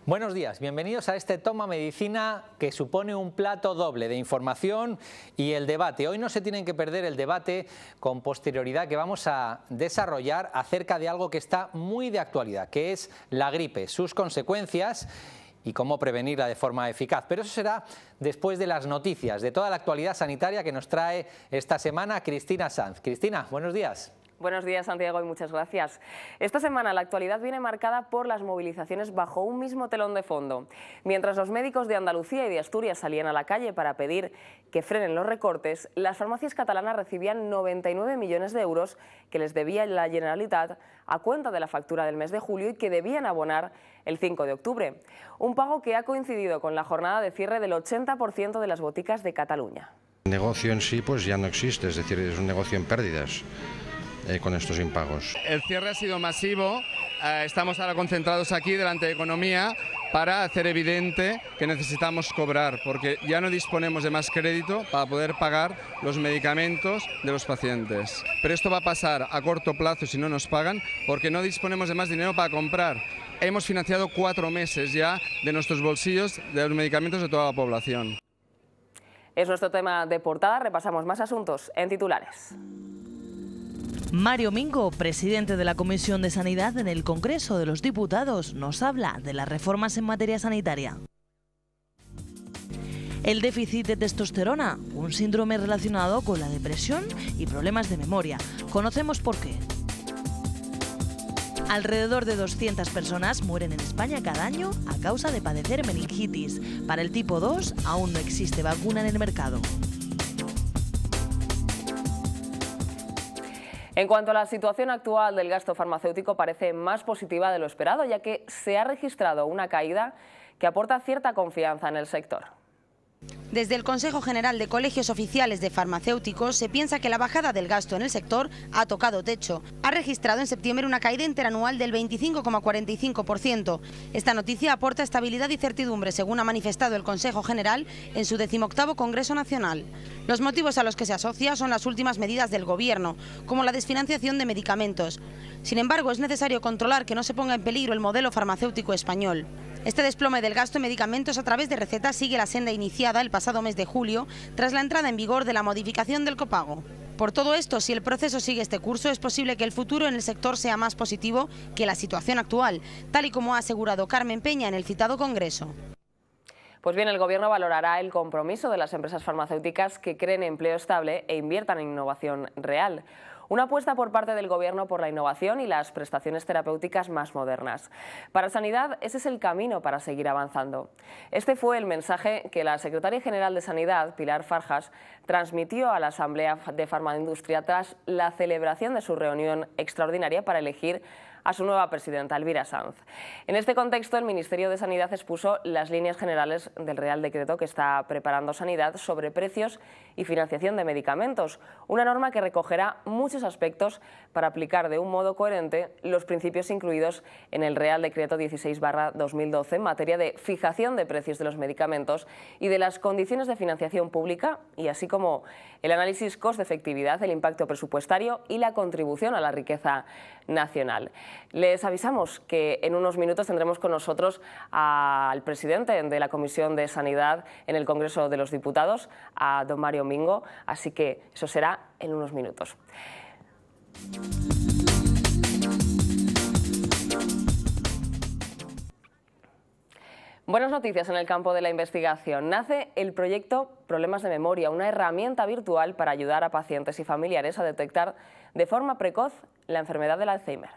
Buenos días, bienvenidos a este Toma Medicina que supone un plato doble de información y el debate. Hoy no se tienen que perder el debate con posterioridad que vamos a desarrollar acerca de algo que está muy de actualidad, que es la gripe, sus consecuencias y cómo prevenirla de forma eficaz. Pero eso será después de las noticias, de toda la actualidad sanitaria que nos trae esta semana Cristina Sanz. Cristina, buenos días. Buenos días, Santiago, y muchas gracias. Esta semana la actualidad viene marcada por las movilizaciones bajo un mismo telón de fondo. Mientras los médicos de Andalucía y de Asturias salían a la calle para pedir que frenen los recortes, las farmacias catalanas recibían 99 millones de euros que les debía la Generalitat a cuenta de la factura del mes de julio y que debían abonar el 5 de octubre. Un pago que ha coincidido con la jornada de cierre del 80% de las boticas de Cataluña. El negocio en sí pues ya no existe, es decir, es un negocio en pérdidas. Con estos impagos. El cierre ha sido masivo, estamos ahora concentrados aquí delante de Economía para hacer evidente que necesitamos cobrar, porque ya no disponemos de más crédito para poder pagar los medicamentos de los pacientes. Pero esto va a pasar a corto plazo si no nos pagan, porque no disponemos de más dinero para comprar. Hemos financiado 4 meses ya de nuestros bolsillos de los medicamentos de toda la población. Es nuestro tema de portada, repasamos más asuntos en titulares. Mario Mingo, presidente de la Comisión de Sanidad en el Congreso de los Diputados, nos habla de las reformas en materia sanitaria. El déficit de testosterona, un síndrome relacionado con la depresión y problemas de memoria. Conocemos por qué. Alrededor de 200 personas mueren en España cada año a causa de padecer meningitis. Para el tipo 2 aún no existe vacuna en el mercado. En cuanto a la situación actual del gasto farmacéutico, parece más positiva de lo esperado, ya que se ha registrado una caída que aporta cierta confianza en el sector. Desde el Consejo General de Colegios Oficiales de Farmacéuticos se piensa que la bajada del gasto en el sector ha tocado techo. Ha registrado en septiembre una caída interanual del 25,45%. Esta noticia aporta estabilidad y certidumbre, según ha manifestado el Consejo General en su 18º Congreso Nacional. Los motivos a los que se asocia son las últimas medidas del Gobierno, como la desfinanciación de medicamentos. Sin embargo, es necesario controlar que no se ponga en peligro el modelo farmacéutico español. Este desplome del gasto en medicamentos a través de recetas sigue la senda iniciada el pasado mes de julio, tras la entrada en vigor de la modificación del copago. Por todo esto, si el proceso sigue este curso, es posible que el futuro en el sector sea más positivo que la situación actual, tal y como ha asegurado Carmen Peña en el citado Congreso. Pues bien, el Gobierno valorará el compromiso de las empresas farmacéuticas que creen empleo estable e inviertan en innovación real. Una apuesta por parte del Gobierno por la innovación y las prestaciones terapéuticas más modernas. Para Sanidad, ese es el camino para seguir avanzando. Este fue el mensaje que la secretaria general de Sanidad, Pilar Farjas, transmitió a la Asamblea de Farmaindustria tras la celebración de su reunión extraordinaria para elegir a su nueva presidenta, Elvira Sanz. En este contexto, el Ministerio de Sanidad expuso las líneas generales del Real Decreto que está preparando Sanidad sobre precios y financiación de medicamentos, una norma que recogerá muchos aspectos para aplicar de un modo coherente los principios incluidos en el Real Decreto 16/2012 en materia de fijación de precios de los medicamentos y de las condiciones de financiación pública, y así como el análisis coste-efectividad, el impacto presupuestario y la contribución a la riqueza nacional. Les avisamos que en unos minutos tendremos con nosotros al presidente de la Comisión de Sanidad en el Congreso de los Diputados, a don Mario Mingo, así que eso será en unos minutos. Buenas noticias en el campo de la investigación. Nace el proyecto Problemas de Memoria, una herramienta virtual para ayudar a pacientes y familiares a detectar de forma precoz la enfermedad del Alzheimer.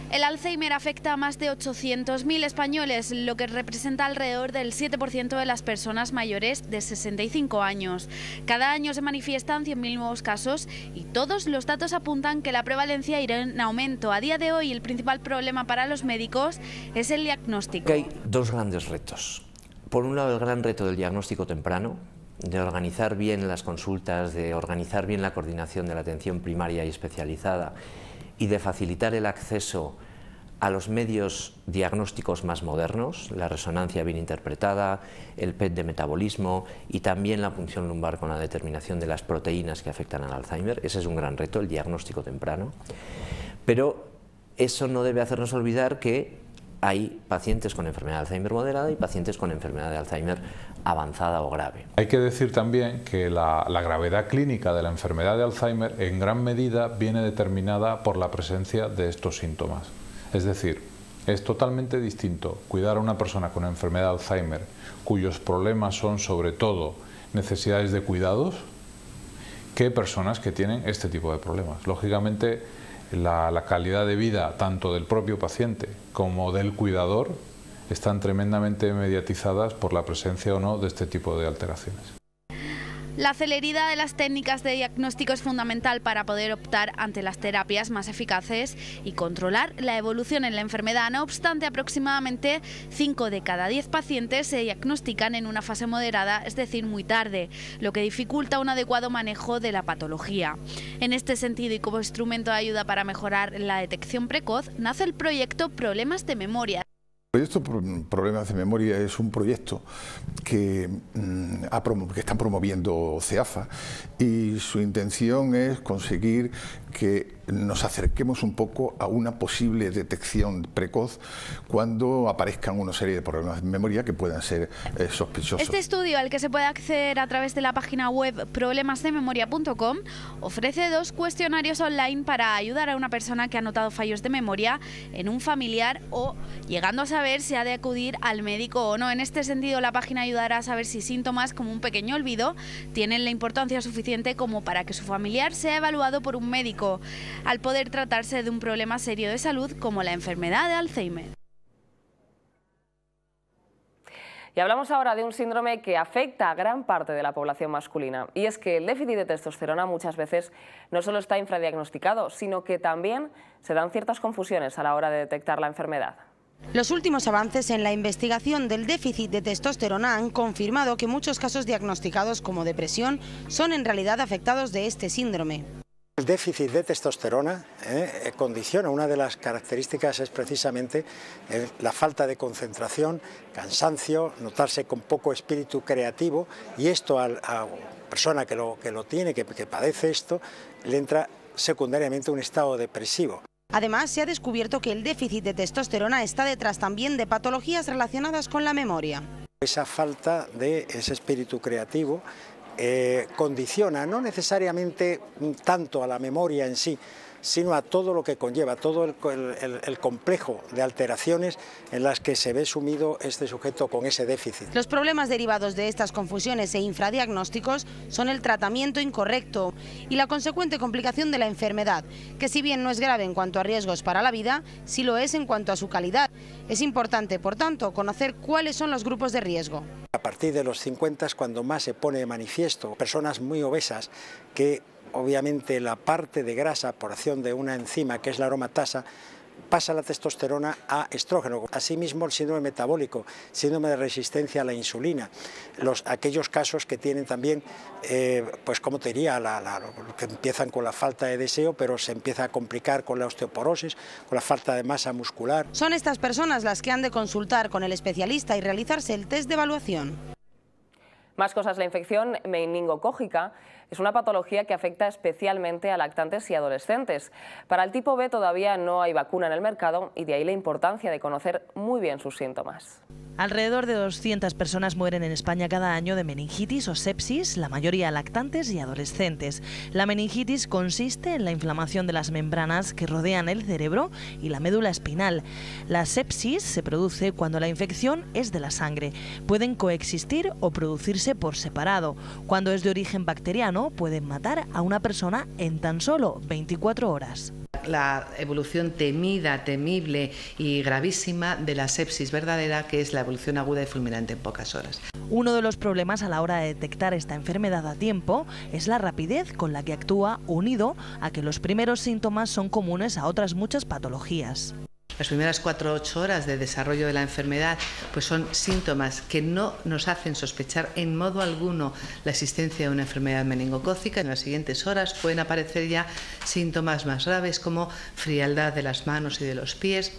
El Alzheimer afecta a más de 800.000 españoles, lo que representa alrededor del 7% de las personas mayores de 65 años. Cada año se manifiestan 100.000 nuevos casos y todos los datos apuntan que la prevalencia irá en aumento. A día de hoy, el principal problema para los médicos es el diagnóstico. Hay dos grandes retos. Por un lado, el gran reto del diagnóstico temprano, de organizar bien las consultas, de organizar bien la coordinación de la atención primaria y especializada y de facilitar el acceso a los medios diagnósticos más modernos, la resonancia bien interpretada, el PET de metabolismo y también la punción lumbar con la determinación de las proteínas que afectan al Alzheimer. Ese es un gran reto, el diagnóstico temprano. Pero eso no debe hacernos olvidar que hay pacientes con enfermedad de Alzheimer moderada y pacientes con enfermedad de Alzheimer avanzada o grave. Hay que decir también que la gravedad clínica de la enfermedad de Alzheimer en gran medida viene determinada por la presencia de estos síntomas. Es decir, es totalmente distinto cuidar a una persona con enfermedad de Alzheimer cuyos problemas son sobre todo necesidades de cuidados que personas que tienen este tipo de problemas. Lógicamente, la calidad de vida tanto del propio paciente como del cuidador están tremendamente mediatizadas por la presencia o no de este tipo de alteraciones. La celeridad de las técnicas de diagnóstico es fundamental para poder optar ante las terapias más eficaces y controlar la evolución en la enfermedad. No obstante, aproximadamente 5 de cada 10 pacientes se diagnostican en una fase moderada, es decir, muy tarde, lo que dificulta un adecuado manejo de la patología. En este sentido, y como instrumento de ayuda para mejorar la detección precoz, nace el proyecto Problemas de Memoria. El proyecto Problemas de Memoria es un proyecto que están promoviendo CEAFA, y su intención es conseguir que nos acerquemos un poco a una posible detección precoz cuando aparezcan una serie de problemas de memoria que puedan ser sospechosos. Este estudio, al que se puede acceder a través de la página web problemasdememoria.com, ofrece 2 cuestionarios online para ayudar a una persona que ha notado fallos de memoria en un familiar o llegando a saber si ha de acudir al médico o no. En este sentido, la página ayudará a saber si síntomas como un pequeño olvido tienen la importancia suficiente como para que su familiar sea evaluado por un médico, al poder tratarse de un problema serio de salud como la enfermedad de Alzheimer. Y hablamos ahora de un síndrome que afecta a gran parte de la población masculina, y es que el déficit de testosterona muchas veces no solo está infradiagnosticado, sino que también se dan ciertas confusiones a la hora de detectar la enfermedad. Los últimos avances en la investigación del déficit de testosterona han confirmado que muchos casos diagnosticados como depresión son en realidad afectados de este síndrome. El déficit de testosterona condiciona, una de las características es precisamente la falta de concentración, cansancio, notarse con poco espíritu creativo, y esto a la persona que lo tiene, que padece esto, le entra secundariamente un estado depresivo. Además, se ha descubierto que el déficit de testosterona está detrás también de patologías relacionadas con la memoria. Esa falta de ese espíritu creativo condiciona no necesariamente tanto a la memoria en sí, sino a todo lo que conlleva, todo el complejo de alteraciones en las que se ve sumido este sujeto con ese déficit. Los problemas derivados de estas confusiones e infradiagnósticos son el tratamiento incorrecto y la consecuente complicación de la enfermedad, que si bien no es grave en cuanto a riesgos para la vida, sí lo es en cuanto a su calidad. Es importante, por tanto, conocer cuáles son los grupos de riesgo. A partir de los 50 es cuando más se pone de manifiesto personas muy obesas que obviamente la parte de grasa por acción de una enzima que es la aromatasa pasa la testosterona a estrógeno. Asimismo, el síndrome metabólico, síndrome de resistencia a la insulina, aquellos casos que tienen también, pues como te diría, que empiezan con la falta de deseo, pero se empieza a complicar con la osteoporosis, con la falta de masa muscular. Son estas personas las que han de consultar con el especialista y realizarse el test de evaluación. Más cosas, la infección meningocócica es una patología que afecta especialmente a lactantes y adolescentes. Para el tipo B todavía no hay vacuna en el mercado, y de ahí la importancia de conocer muy bien sus síntomas. Alrededor de 200 personas mueren en España cada año de meningitis o sepsis, la mayoría lactantes y adolescentes. La meningitis consiste en la inflamación de las membranas que rodean el cerebro y la médula espinal. La sepsis se produce cuando la infección es de la sangre. Pueden coexistir o producirse por separado. Cuando es de origen bacteriano, pueden matar a una persona en tan solo 24 horas. La evolución temida, temible y gravísima de la sepsis verdadera, que es la evolución aguda y fulminante en pocas horas. Uno de los problemas a la hora de detectar esta enfermedad a tiempo es la rapidez con la que actúa, unido a que los primeros síntomas son comunes a otras muchas patologías. Las primeras 4 o 8 horas de desarrollo de la enfermedad pues son síntomas que no nos hacen sospechar en modo alguno la existencia de una enfermedad meningocócica. En las siguientes horas pueden aparecer ya síntomas más graves como frialdad de las manos y de los pies,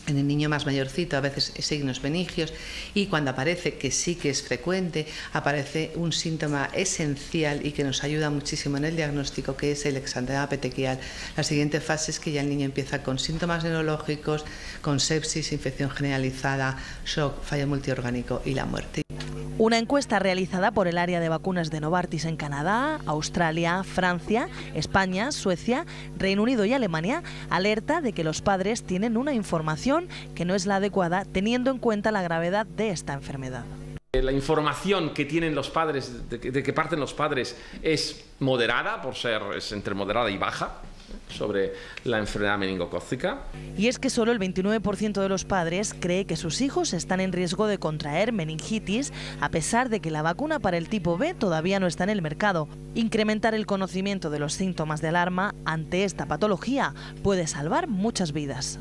En el niño más mayorcito a veces signos meningios, y cuando aparece, que sí que es frecuente, aparece un síntoma esencial y que nos ayuda muchísimo en el diagnóstico, que es el exantema petequial. La siguiente fase es que ya el niño empieza con síntomas neurológicos, con sepsis, infección generalizada, shock, fallo multiorgánico y la muerte. Una encuesta realizada por el área de vacunas de Novartis en Canadá, Australia, Francia, España, Suecia, Reino Unido y Alemania alerta de que los padres tienen una información que no es la adecuada teniendo en cuenta la gravedad de esta enfermedad. La información que tienen los padres, de que parten los padres, es moderada, es entre moderada y baja, sobre la enfermedad meningocócica. Y es que solo el 29% de los padres cree que sus hijos están en riesgo de contraer meningitis, a pesar de que la vacuna para el tipo B todavía no está en el mercado. Incrementar el conocimiento de los síntomas de alarma ante esta patología puede salvar muchas vidas.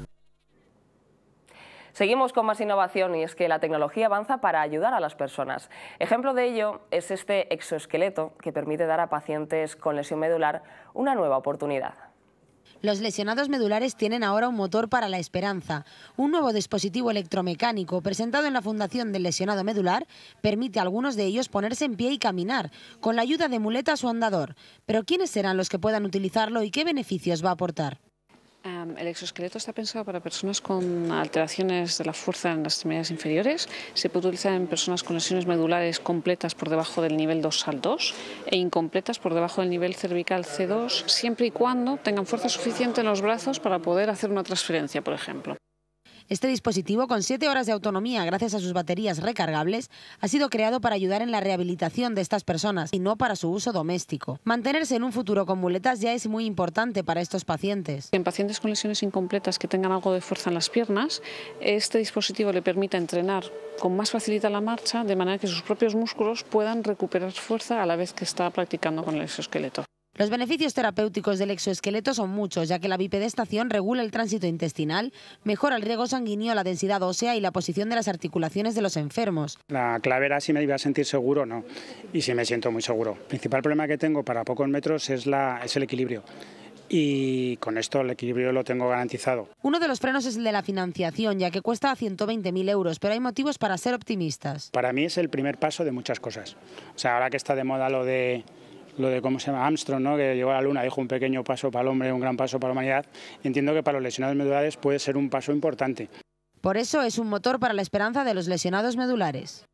Seguimos con más innovación y es que la tecnología avanza para ayudar a las personas. Ejemplo de ello es este exoesqueleto que permite dar a pacientes con lesión medular una nueva oportunidad. Los lesionados medulares tienen ahora un motor para la esperanza. Un nuevo dispositivo electromecánico presentado en la Fundación del Lesionado Medular permite a algunos de ellos ponerse en pie y caminar, con la ayuda de muletas o andador. Pero ¿quiénes serán los que puedan utilizarlo y qué beneficios va a aportar? El exoesqueleto está pensado para personas con alteraciones de la fuerza en las extremidades inferiores. Se puede utilizar en personas con lesiones medulares completas por debajo del nivel dorsal 2 e incompletas por debajo del nivel cervical C2, siempre y cuando tengan fuerza suficiente en los brazos para poder hacer una transferencia, por ejemplo. Este dispositivo, con 7 horas de autonomía gracias a sus baterías recargables, ha sido creado para ayudar en la rehabilitación de estas personas y no para su uso doméstico. Mantenerse en un futuro con muletas ya es muy importante para estos pacientes. En pacientes con lesiones incompletas que tengan algo de fuerza en las piernas, este dispositivo le permite entrenar con más facilidad la marcha, de manera que sus propios músculos puedan recuperar fuerza a la vez que está practicando con el exoesqueleto. Los beneficios terapéuticos del exoesqueleto son muchos, ya que la bipedestación regula el tránsito intestinal, mejora el riego sanguíneo, la densidad ósea y la posición de las articulaciones de los enfermos. La clave era si me iba a sentir seguro o no, y sí me siento muy seguro. El principal problema que tengo para pocos metros es el equilibrio. Y con esto el equilibrio lo tengo garantizado. Uno de los frenos es el de la financiación, ya que cuesta 120.000 euros, pero hay motivos para ser optimistas. Para mí es el primer paso de muchas cosas. O sea, ahora que está de moda lo de cómo se llama Armstrong, ¿no? Que llegó a la luna, dijo un pequeño paso para el hombre, un gran paso para la humanidad. Entiendo que para los lesionados medulares puede ser un paso importante. Por eso es un motor para la esperanza de los lesionados medulares.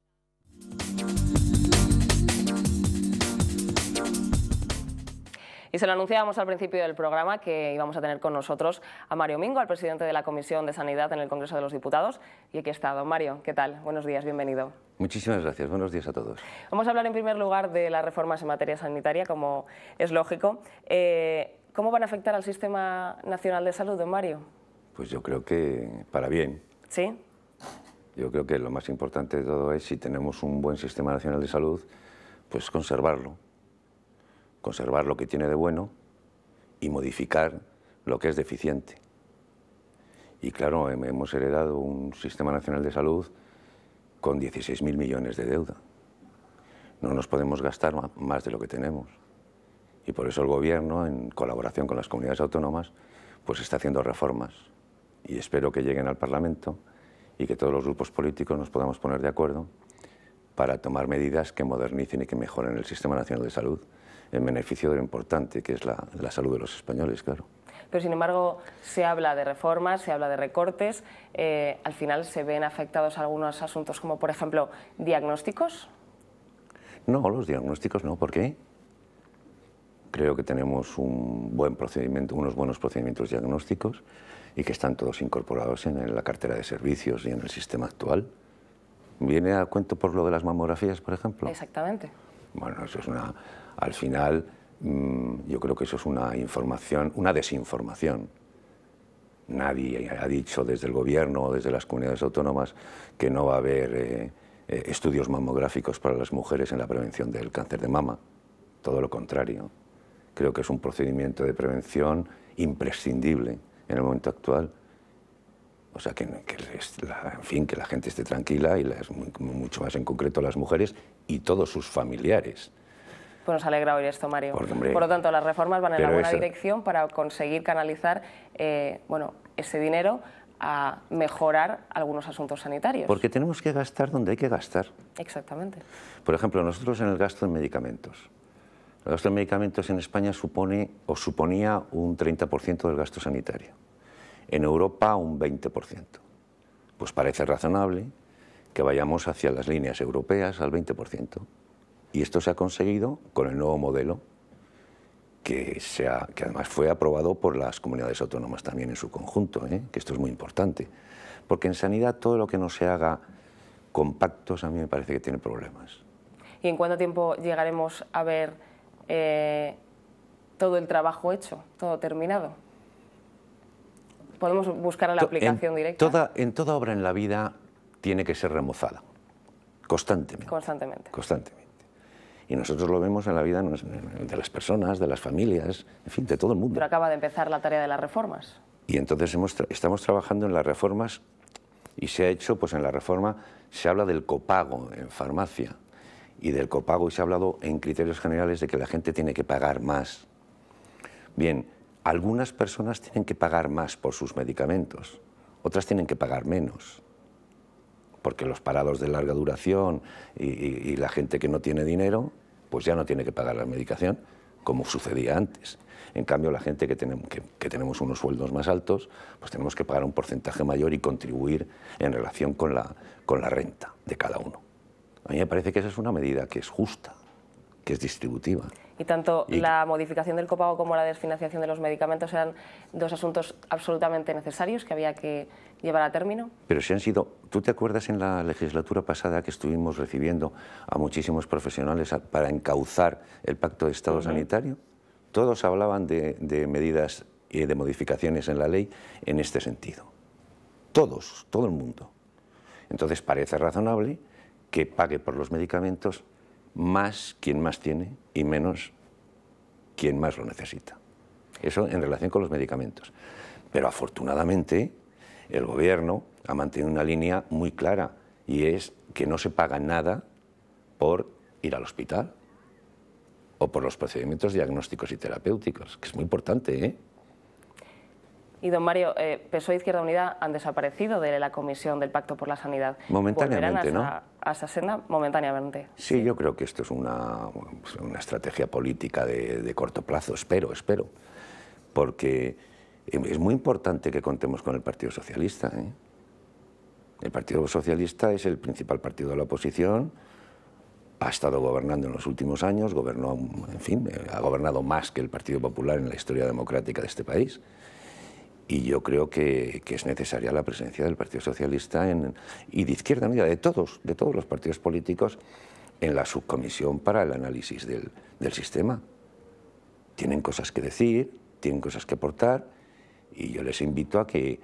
Y se lo anunciábamos al principio del programa que íbamos a tener con nosotros a Mario Mingo, al presidente de la Comisión de Sanidad en el Congreso de los Diputados. Y aquí está, don Mario. ¿Qué tal? Buenos días, bienvenido. Muchísimas gracias. Buenos días a todos. Vamos a hablar en primer lugar de las reformas en materia sanitaria, como es lógico. ¿Cómo van a afectar al Sistema Nacional de Salud, don Mario? Pues yo creo que para bien. ¿Sí? Yo creo que lo más importante de todo es, si tenemos un buen Sistema Nacional de Salud, pues conservarlo. Conservar lo que tiene de bueno y modificar lo que es deficiente. Y claro, hemos heredado un Sistema Nacional de Salud con 16.000 millones de deuda. No nos podemos gastar más de lo que tenemos. Y por eso el Gobierno, en colaboración con las comunidades autónomas, pues está haciendo reformas. Y espero que lleguen al Parlamento y que todos los grupos políticos nos podamos poner de acuerdo para tomar medidas que modernicen y que mejoren el Sistema Nacional de Salud en beneficio de lo importante que es la salud de los españoles, claro. Pero sin embargo se habla de reformas, se habla de recortes, al final se ven afectados algunos asuntos como por ejemplo diagnósticos. No, los diagnósticos no, ¿por qué? Creo que tenemos un buen procedimiento, unos buenos procedimientos diagnósticos y que están todos incorporados en la cartera de servicios y en el sistema actual. ¿Viene a cuento por lo de las mamografías, por ejemplo? Exactamente. Bueno, eso es al final, yo creo que eso es una desinformación. Nadie ha dicho desde el Gobierno o desde las comunidades autónomas que no va a haber estudios mamográficos para las mujeres en la prevención del cáncer de mama. Todo lo contrario. Creo que es un procedimiento de prevención imprescindible en el momento actual. O sea, en fin, que la gente esté tranquila y mucho más en concreto las mujeres y todos sus familiares. Pues nos alegra oír esto, Mario. Porque, hombre, por lo tanto, las reformas van en la buena eso, dirección para conseguir canalizar ese dinero a mejorar algunos asuntos sanitarios. Porque tenemos que gastar donde hay que gastar. Exactamente. Por ejemplo, nosotros en el gasto en medicamentos. El gasto en medicamentos en España suponía un 30% del gasto sanitario. En Europa un 20%. Pues parece razonable que vayamos hacia las líneas europeas al 20%. Y esto se ha conseguido con el nuevo modelo que además fue aprobado por las comunidades autónomas también en su conjunto, que esto es muy importante. Porque en sanidad todo lo que no se haga con pactos a mí me parece que tiene problemas. ¿Y en cuánto tiempo llegaremos a ver todo el trabajo hecho, todo terminado? ¿Podemos buscar a la aplicación directa? En toda obra en la vida tiene que ser remozada, constantemente. Constantemente. Y nosotros lo vemos en la vida de las personas, de las familias, en fin, de todo el mundo. Pero acaba de empezar la tarea de las reformas. Y entonces estamos trabajando en las reformas y se ha hecho, pues en la reforma se habla del copago en farmacia y del copago y se ha hablado en criterios generales de que la gente tiene que pagar más. Bien, algunas personas tienen que pagar más por sus medicamentos, otras tienen que pagar menos. Porque los parados de larga duración y la gente que no tiene dinero, pues ya no tiene que pagar la medicación, como sucedía antes. En cambio, la gente que tenemos unos sueldos más altos, pues tenemos que pagar un porcentaje mayor y contribuir en relación con la renta de cada uno. A mí me parece que esa es una medida que es justa, que es distributiva. Y tanto la modificación del copago como la desfinanciación de los medicamentos eran dos asuntos absolutamente necesarios que había que llevar a término. Pero si han sido... ¿Tú te acuerdas en la legislatura pasada que estuvimos recibiendo a muchísimos profesionales para encauzar el Pacto de Estado Sanitario? Todos hablaban de medidas y de modificaciones en la ley en este sentido. Todos, todo el mundo. Entonces parece razonable que pague por los medicamentos más quien más tiene y menos quien más lo necesita. Eso en relación con los medicamentos. Pero afortunadamente el Gobierno ha mantenido una línea muy clara y es que no se paga nada por ir al hospital o por los procedimientos diagnósticos y terapéuticos, que es muy importante, ¿eh? Y don Mario, PSOE e Izquierda Unida han desaparecido de la Comisión del Pacto por la Sanidad. Momentáneamente, ¿no? ¿A esa senda? Momentáneamente. Sí, yo creo que esto es una estrategia política de corto plazo, espero, porque es muy importante que contemos con el Partido Socialista, ¿eh? El Partido Socialista es el principal partido de la oposición, ha estado gobernando en los últimos años, ha gobernado más que el Partido Popular en la historia democrática de este país. Y yo creo que es necesaria la presencia del Partido Socialista y de Izquierda Unida, de todos los partidos políticos, en la subcomisión para el análisis del sistema. Tienen cosas que decir, tienen cosas que aportar, y yo les invito a que,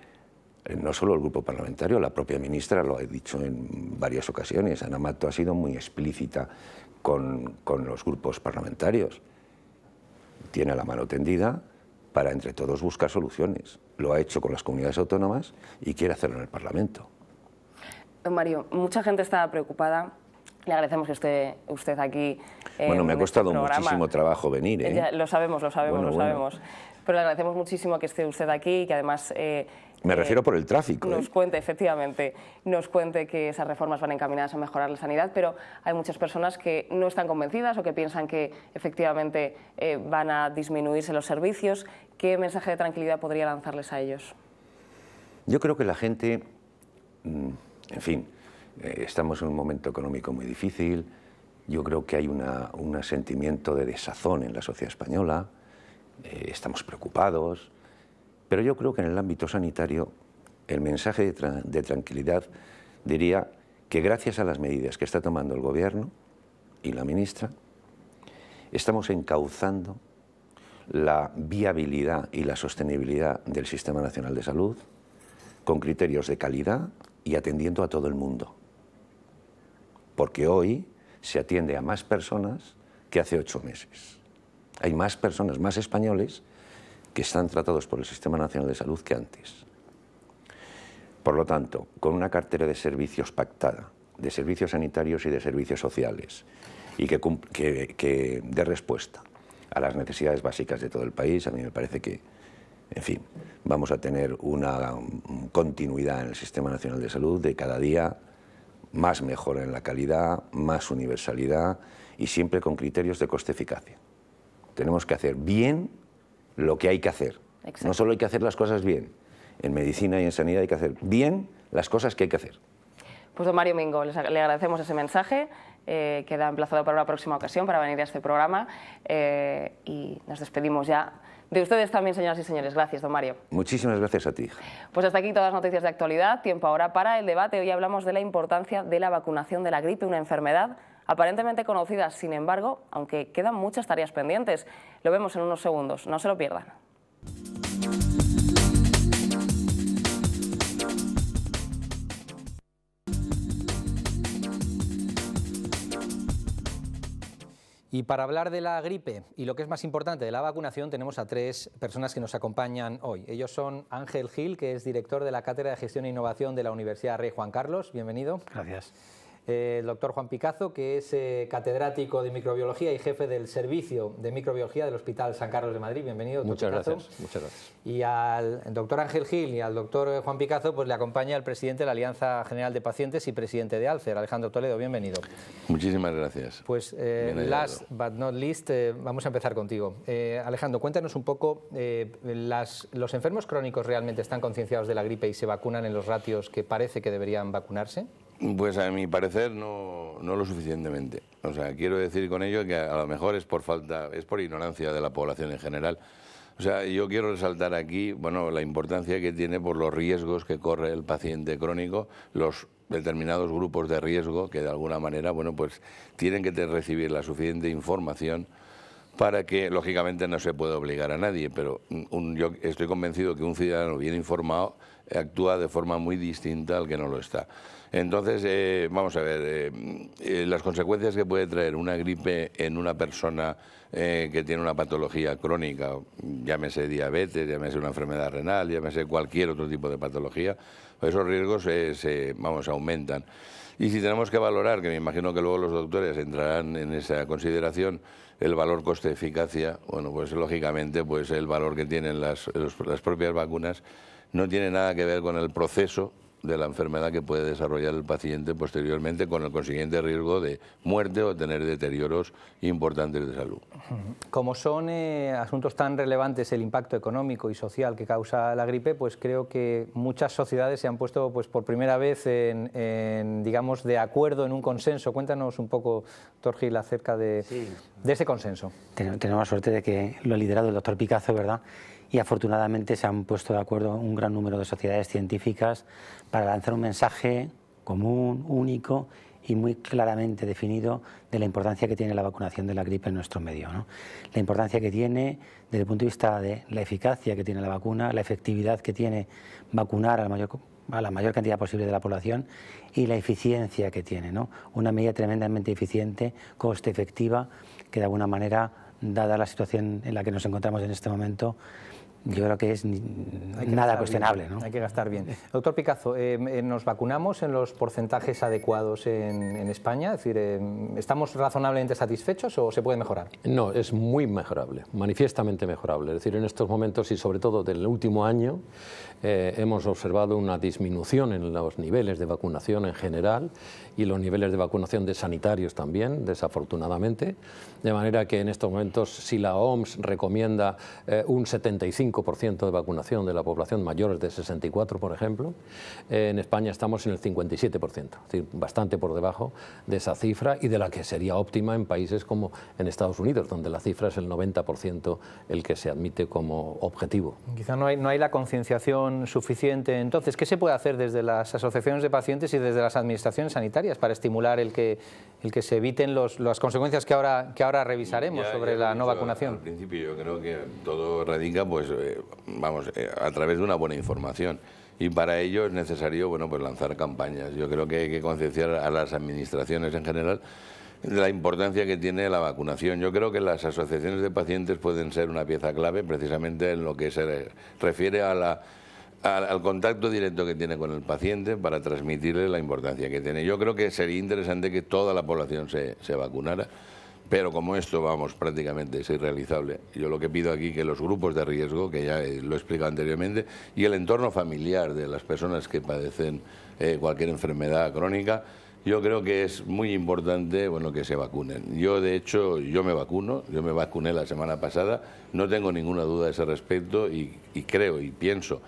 no solo el grupo parlamentario, la propia ministra lo ha dicho en varias ocasiones, Ana Mato ha sido muy explícita con los grupos parlamentarios. Tiene la mano tendida para entre todos buscar soluciones. Lo ha hecho con las comunidades autónomas y quiere hacerlo en el Parlamento. Don Mario, mucha gente está preocupada. Le agradecemos que esté usted aquí. Bueno, me ha costado muchísimo trabajo venir, ¿eh? Ya, lo sabemos. Pero le agradecemos muchísimo que esté usted aquí y que además... me refiero por el tráfico. Nos cuente, efectivamente, que esas reformas van encaminadas a mejorar la sanidad, pero hay muchas personas que no están convencidas o que piensan que efectivamente van a disminuirse los servicios. ¿Qué mensaje de tranquilidad podría lanzarles a ellos? Yo creo que la gente, en fin, estamos en un momento económico muy difícil, yo creo que hay un sentimiento de desazón en la sociedad española, estamos preocupados. Pero yo creo que en el ámbito sanitario el mensaje de tranquilidad diría que gracias a las medidas que está tomando el Gobierno y la ministra, estamos encauzando la viabilidad y la sostenibilidad del Sistema Nacional de Salud con criterios de calidad y atendiendo a todo el mundo. Porque hoy se atiende a más personas que hace 8 meses. Hay más personas, más españoles, que están tratados por el Sistema Nacional de Salud que antes. Por lo tanto, con una cartera de servicios pactada, de servicios sanitarios y de servicios sociales, y que dé respuesta a las necesidades básicas de todo el país, a mí me parece que En fin, vamos a tener una continuidad en el Sistema Nacional de Salud de cada día, más mejora en la calidad, más universalidad y siempre con criterios de coste-eficacia. Tenemos que hacer bien lo que hay que hacer. Exacto. No solo hay que hacer las cosas bien, en medicina y en sanidad hay que hacer bien las cosas que hay que hacer. Pues don Mario Mingo, le agradecemos ese mensaje, queda emplazado para una próxima ocasión para venir a este programa y nos despedimos ya de ustedes también, señoras y señores. Gracias, don Mario. Muchísimas gracias a ti. Pues hasta aquí todas las noticias de actualidad. Tiempo ahora para el debate. Hoy hablamos de la importancia de la vacunación de la gripe, una enfermedad aparentemente conocida, sin embargo, aunque quedan muchas tareas pendientes. Lo vemos en unos segundos, no se lo pierdan. Y para hablar de la gripe y lo que es más importante de la vacunación, tenemos a tres personas que nos acompañan hoy. Ellos son Ángel Gil, que es director de la Cátedra de Gestión e Innovación de la Universidad Rey Juan Carlos. Bienvenido. Gracias. El doctor Juan Picazo, que es catedrático de microbiología y jefe del servicio de microbiología del Hospital San Carlos de Madrid. Bienvenido, doctor Picazo. Muchas gracias. Y al doctor Ángel Gil y al doctor Juan Picazo pues le acompaña el presidente de la Alianza General de Pacientes y presidente de Alcer, Alejandro Toledo. Bienvenido. Muchísimas gracias. Pues last but not least, vamos a empezar contigo. Alejandro, cuéntanos un poco, ¿los enfermos crónicos realmente están concienciados de la gripe y se vacunan en los ratios que parece que deberían vacunarse? Pues a mi parecer no lo suficientemente. O sea, quiero decir con ello que a lo mejor es por ignorancia de la población en general. O sea, yo quiero resaltar aquí, bueno, la importancia que tiene por los riesgos que corre el paciente crónico, los determinados grupos de riesgo que de alguna manera, bueno, pues tienen que recibir la suficiente información para que, lógicamente, no se puede obligar a nadie, pero yo estoy convencido que un ciudadano bien informado actúa de forma muy distinta al que no lo está. Entonces, vamos a ver, las consecuencias que puede traer una gripe en una persona que tiene una patología crónica, llámese diabetes, llámese una enfermedad renal, llámese cualquier otro tipo de patología, esos riesgos aumentan. Y si tenemos que valorar, que me imagino que luego los doctores entrarán en esa consideración, el valor coste-eficacia, bueno, pues lógicamente pues el valor que tienen las propias vacunas no tiene nada que ver con el proceso de la enfermedad que puede desarrollar el paciente posteriormente, con el consiguiente riesgo de muerte o tener deterioros importantes de salud. Como son asuntos tan relevantes el impacto económico y social que causa la gripe, pues creo que muchas sociedades se han puesto pues por primera vez digamos, de acuerdo en un consenso. Cuéntanos un poco, doctor Gil, acerca de ese consenso. Tenemos la suerte de que lo ha liderado el doctor Picazo, ¿verdad? Y afortunadamente se han puesto de acuerdo un gran número de sociedades científicas para lanzar un mensaje común, único y muy claramente definido de la importancia que tiene la vacunación de la gripe en nuestro medio, ¿no? La importancia que tiene desde el punto de vista de la eficacia que tiene la vacuna, la efectividad que tiene vacunar a la mayor cantidad posible de la población y la eficiencia que tiene, ¿no? Una medida tremendamente eficiente, coste efectiva, que de alguna manera, dada la situación en la que nos encontramos en este momento, yo creo que es nada cuestionable, ¿no? Hay que gastar bien. Doctor Picazo, ¿nos vacunamos en los porcentajes adecuados en España? Es decir, ¿estamos razonablemente satisfechos o se puede mejorar? No, es muy mejorable, manifiestamente mejorable. Es decir, en estos momentos y sobre todo del último año hemos observado una disminución en los niveles de vacunación en general y los niveles de vacunación de sanitarios también, desafortunadamente, de manera que en estos momentos, si la OMS recomienda un 75% de vacunación de la población mayores de 64, por ejemplo, en España estamos en el 57%, es decir, bastante por debajo de esa cifra y de la que sería óptima en países como en Estados Unidos, donde la cifra es el 90% el que se admite como objetivo. Quizá no hay la concienciación suficiente. Entonces, ¿qué se puede hacer desde las asociaciones de pacientes y desde las administraciones sanitarias para estimular el que se eviten las consecuencias que ahora revisaremos sobre la no vacunación? Al principio yo creo que todo radica pues, a través de una buena información. Y para ello es necesario pues lanzar campañas. Yo creo que hay que concienciar a las administraciones en general de la importancia que tiene la vacunación. Yo creo que las asociaciones de pacientes pueden ser una pieza clave precisamente en lo que se refiere al contacto directo que tiene con el paciente para transmitirle la importancia que tiene. Yo creo que sería interesante que toda la población se vacunara, pero como esto, vamos, prácticamente es irrealizable, yo lo que pido aquí que los grupos de riesgo, que ya lo he explicado anteriormente, y el entorno familiar de las personas que padecen cualquier enfermedad crónica, yo creo que es muy importante, bueno, que se vacunen. Yo, de hecho, yo me vacuné la semana pasada, no tengo ninguna duda a ese respecto y creo y pienso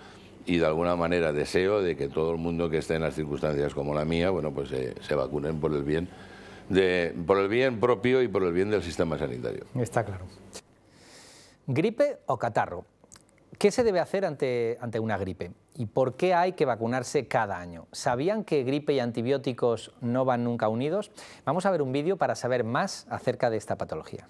y de alguna manera deseo de que todo el mundo que esté en las circunstancias como la mía, bueno, pues se vacunen por el bien propio y por el bien del sistema sanitario. Está claro. ¿Gripe o catarro? ¿Qué se debe hacer ante una gripe? ¿Y por qué hay que vacunarse cada año? ¿Sabían que gripe y antibióticos no van nunca unidos? Vamos a ver un vídeo para saber más acerca de esta patología.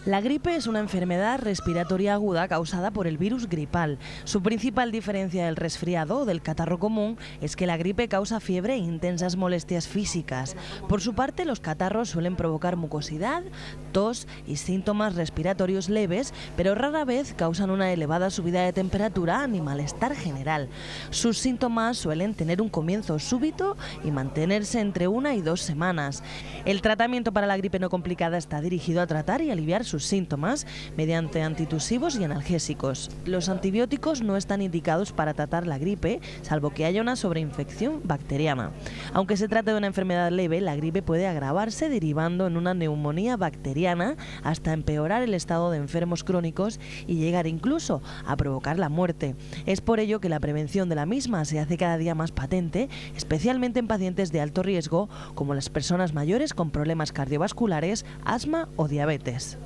La gripe es una enfermedad respiratoria aguda causada por el virus gripal. Su principal diferencia del resfriado o del catarro común es que la gripe causa fiebre e intensas molestias físicas. Por su parte, los catarros suelen provocar mucosidad, tos y síntomas respiratorios leves, pero rara vez causan una elevada subida de temperatura ni malestar general. Sus síntomas suelen tener un comienzo súbito y mantenerse entre 1 y 2 semanas. El tratamiento para la gripe no complicada está dirigido a tratar y aliviar sus síntomas mediante antitusivos y analgésicos. Los antibióticos no están indicados para tratar la gripe, salvo que haya una sobreinfección bacteriana. Aunque se trate de una enfermedad leve, la gripe puede agravarse derivando en una neumonía bacteriana hasta empeorar el estado de enfermos crónicos y llegar incluso a provocar la muerte. Es por ello que la prevención de la misma se hace cada día más patente, especialmente en pacientes de alto riesgo, como las personas mayores con problemas cardiovasculares, asma o diabetes.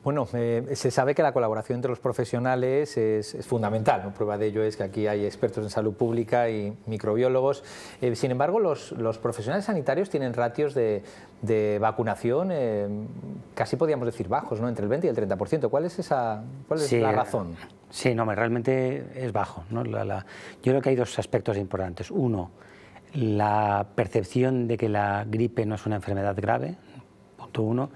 Bueno, se sabe que la colaboración entre los profesionales es fundamental, ¿no? Prueba de ello es que aquí hay expertos en salud pública y microbiólogos. Sin embargo, los profesionales sanitarios tienen ratios de vacunación casi podríamos decir bajos, ¿no? Entre el 20 y el 30%. ¿Cuál es la razón? Sí, no, realmente es bajo, ¿no? Yo creo que hay dos aspectos importantes. Uno, la percepción de que la gripe no es una enfermedad grave, punto uno,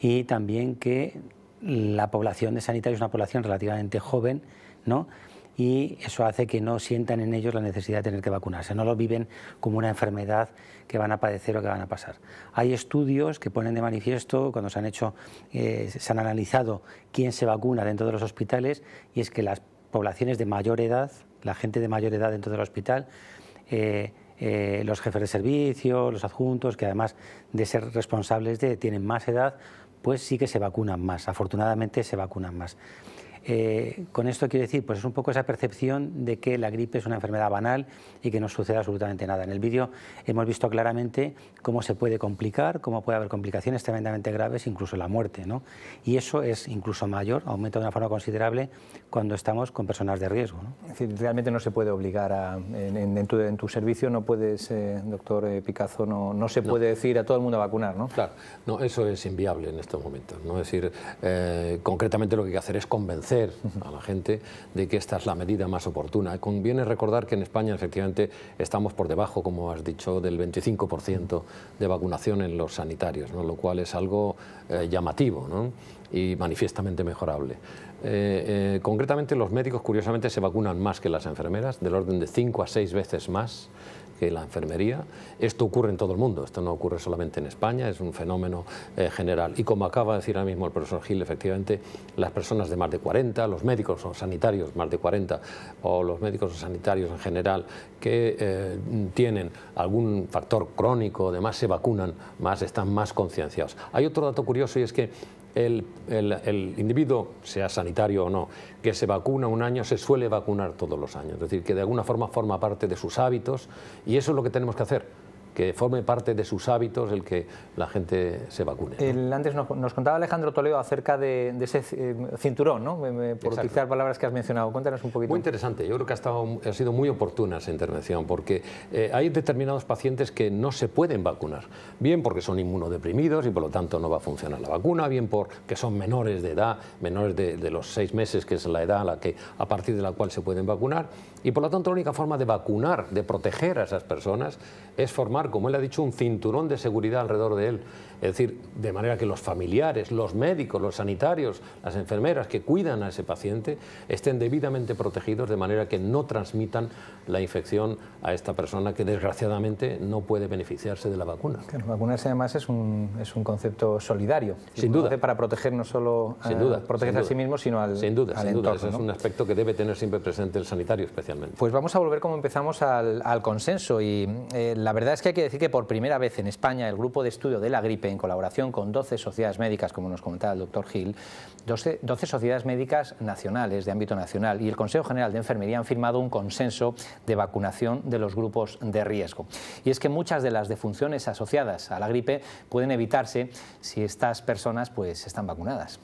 y también que la población de sanitarios es una población relativamente joven, ¿no? Y eso hace que no sientan en ellos la necesidad de tener que vacunarse, no lo viven como una enfermedad que van a padecer o que van a pasar. Hay estudios que ponen de manifiesto, cuando se han analizado quién se vacuna dentro de los hospitales, y es que las poblaciones de mayor edad, la gente de mayor edad dentro del hospital, los jefes de servicio, los adjuntos, que además de ser responsables tienen más edad, pues sí que se vacunan más, afortunadamente se vacunan más. Con esto quiero decir, pues es un poco esa percepción de que la gripe es una enfermedad banal y que no sucede absolutamente nada. En el vídeo hemos visto claramente cómo se puede complicar, cómo puede haber complicaciones tremendamente graves, incluso la muerte, ¿no? Y eso es incluso mayor, aumenta de una forma considerable cuando estamos con personas de riesgo, ¿no? Es decir, realmente no se puede obligar en tu servicio, no puedes, doctor Picazo, no se puede decir a todo el mundo a vacunar, ¿no? Claro, no, eso es inviable en estos momentos, ¿no? Es decir, concretamente lo que hay que hacer es convencer a la gente de que esta es la medida más oportuna. Conviene recordar que en España efectivamente estamos por debajo, como has dicho, del 25% de vacunación en los sanitarios, ¿no? Lo cual es algo llamativo, ¿no? Y manifiestamente mejorable. Concretamente los médicos curiosamente se vacunan más que las enfermeras, del orden de 5 a 6 veces más que la enfermería. Esto ocurre en todo el mundo, esto no ocurre solamente en España, es un fenómeno general. Y como acaba de decir ahora mismo el profesor Gil, efectivamente, las personas de más de 40, los médicos o sanitarios más de 40, o los médicos o sanitarios en general que tienen algún factor crónico, además se vacunan más, están más concienciados. Hay otro dato curioso y es que el individuo, sea sanitario o no, que se vacuna un año, se suele vacunar todos los años. Es decir, que de alguna forma forma parte de sus hábitos, y eso es lo que tenemos que hacer, que forme parte de sus hábitos el que la gente se vacune, ¿no? Antes nos contaba Alejandro Toledo acerca de ese cinturón, ¿no? Por utilizar palabras que has mencionado. Cuéntanos un poquito. Muy interesante. Yo creo que ha sido muy oportuna esa intervención, porque hay determinados pacientes que no se pueden vacunar, bien porque son inmunodeprimidos y por lo tanto no va a funcionar la vacuna, bien porque son menores de edad, menores de los 6 meses, que es la edad a partir de la cual se pueden vacunar, y por lo tanto la única forma de vacunar, de proteger a esas personas, es formar formar, como él ha dicho, un cinturón de seguridad alrededor de él. Es decir, de manera que los familiares, los médicos, los sanitarios, las enfermeras que cuidan a ese paciente estén debidamente protegidos de manera que no transmitan la infección a esta persona que desgraciadamente no puede beneficiarse de la vacuna. Claro, vacunarse además es un concepto solidario. Sin duda. Para proteger no solo protegerse a sí mismo, sino al entorno. Sin duda, ese es un aspecto que debe tener siempre presente el sanitario especialmente. Pues vamos a volver como empezamos al consenso y la verdad es que hay que decir que por primera vez en España el grupo de estudio de la gripe, en colaboración con 12 sociedades médicas, como nos comentaba el doctor Gil, 12 sociedades médicas nacionales, de ámbito nacional, y el Consejo General de Enfermería han firmado un consenso de vacunación de los grupos de riesgo. Y es que muchas de las defunciones asociadas a la gripe pueden evitarse si estas personas pues están vacunadas.